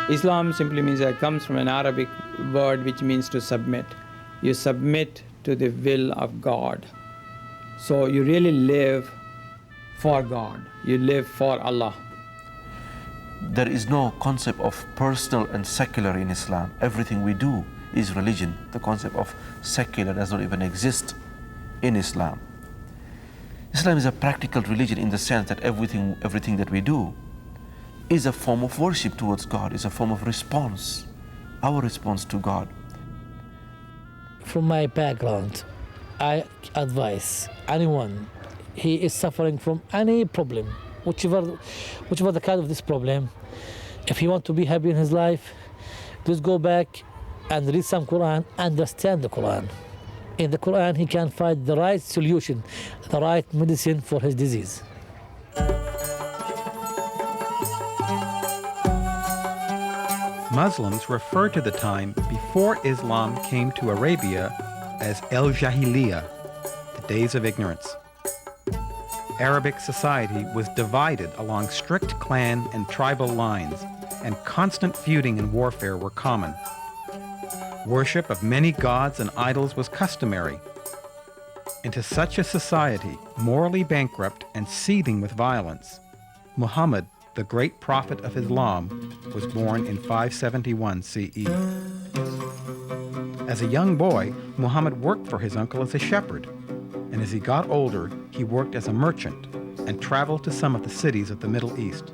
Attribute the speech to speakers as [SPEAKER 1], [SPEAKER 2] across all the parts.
[SPEAKER 1] Islam simply means that it comes from an Arabic word which means to submit. You submit to the will of God. So you really live for God. You live for Allah.
[SPEAKER 2] There is no concept of personal and secular in Islam. Everything we do is religion. The concept of secular does not even exist in Islam. Islam is a practical religion in the sense that everything that we do is a form of worship towards God, is a form of response, our response to God.
[SPEAKER 3] From my background, I advise anyone he is suffering from any problem, whichever the kind of this problem, if he want to be happy in his life, just go back and read some Quran, understand the Quran. In the Quran, he can find the right solution, the right medicine for his disease.
[SPEAKER 4] Muslims refer to the time before Islam came to Arabia as El Jahiliyyah, the days of ignorance. Arabic society was divided along strict clan and tribal lines, and constant feuding and warfare were common. Worship of many gods and idols was customary. Into such a society, morally bankrupt and seething with violence, Muhammad, the great prophet of Islam, was born in 571 CE. As a young boy, Muhammad worked for his uncle as a shepherd, and as he got older, he worked as a merchant and traveled to some of the cities of the Middle East.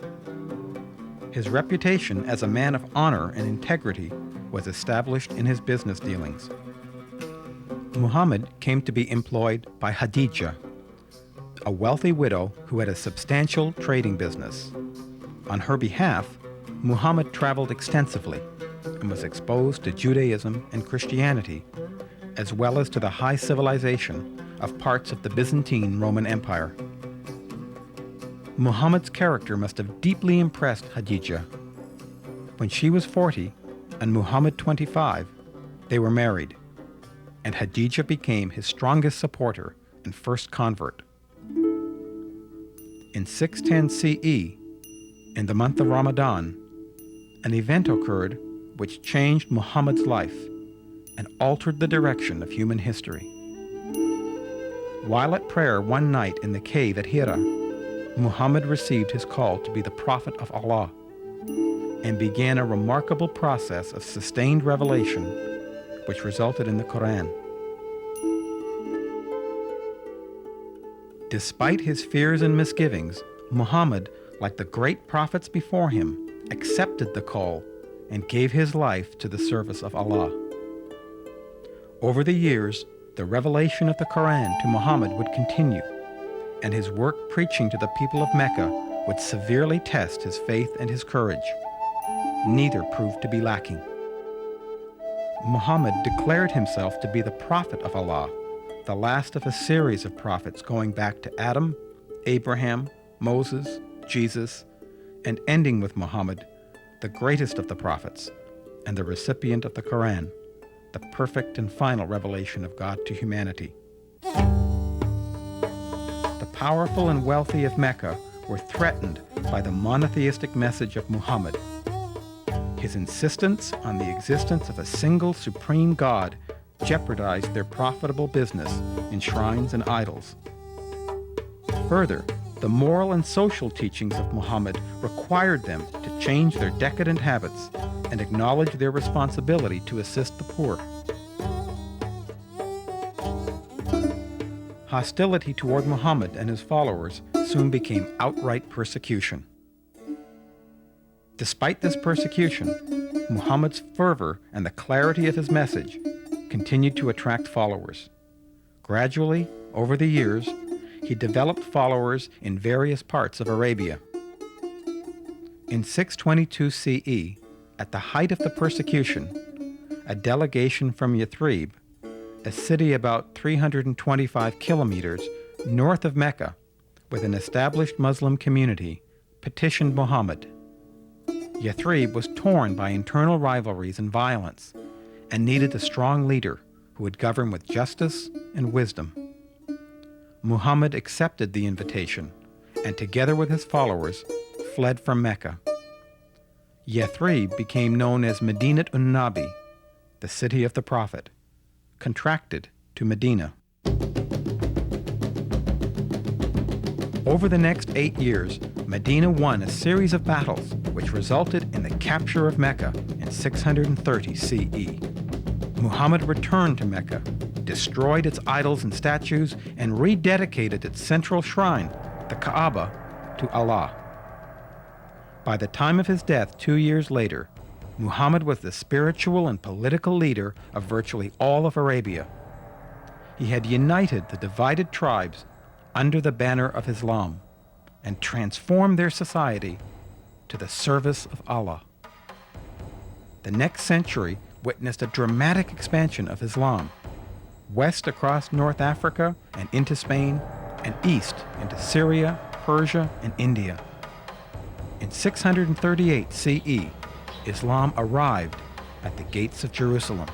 [SPEAKER 4] His reputation as a man of honor and integrity was established in his business dealings. Muhammad came to be employed by Khadija, a wealthy widow who had a substantial trading business. On her behalf, Muhammad traveled extensively and was exposed to Judaism and Christianity, as well as to the high civilization of parts of the Byzantine Roman Empire. Muhammad's character must have deeply impressed Khadija. When she was 40 and Muhammad 25, they were married, and Khadija became his strongest supporter and first convert. In 610 CE, in the month of Ramadan, an event occurred which changed Muhammad's life and altered the direction of human history. While at prayer one night in the cave at Hira, Muhammad received his call to be the prophet of Allah and began a remarkable process of sustained revelation which resulted in the Quran. Despite his fears and misgivings, Muhammad, like the great prophets before him, accepted the call and gave his life to the service of Allah. Over the years, the revelation of the Quran to Muhammad would continue, and his work preaching to the people of Mecca would severely test his faith and his courage. Neither proved to be lacking. Muhammad declared himself to be the prophet of Allah, the last of a series of prophets going back to Adam, Abraham, Moses, Jesus, and ending with Muhammad, the greatest of the prophets, and the recipient of the Quran, the perfect and final revelation of God to humanity. The powerful and wealthy of Mecca were threatened by the monotheistic message of Muhammad. His insistence on the existence of a single supreme God jeopardized their profitable business in shrines and idols. Further, the moral and social teachings of Muhammad required them to change their decadent habits and acknowledge their responsibility to assist the poor. Hostility toward Muhammad and his followers soon became outright persecution. Despite this persecution, Muhammad's fervor and the clarity of his message continued to attract followers. Gradually, over the years, he developed followers in various parts of Arabia. In 622 CE, at the height of the persecution, a delegation from Yathrib, a city about 325 kilometers north of Mecca, with an established Muslim community, petitioned Muhammad. Yathrib was torn by internal rivalries and violence and needed a strong leader who would govern with justice and wisdom. Muhammad accepted the invitation and, together with his followers, fled from Mecca. Yathrib became known as Medinat un-Nabi, the city of the prophet, contracted to Medina. Over the next 8 years, Medina won a series of battles which resulted in the capture of Mecca in 630 CE. Muhammad returned to Mecca, destroyed its idols and statues, and rededicated its central shrine, the Kaaba, to Allah. By the time of his death 2 years later, Muhammad was the spiritual and political leader of virtually all of Arabia. He had united the divided tribes under the banner of Islam and transformed their society to the service of Allah. The next century witnessed a dramatic expansion of Islam, west across North Africa and into Spain, and east into Syria, Persia, and India. In 638 CE, Islam arrived at the gates of Jerusalem.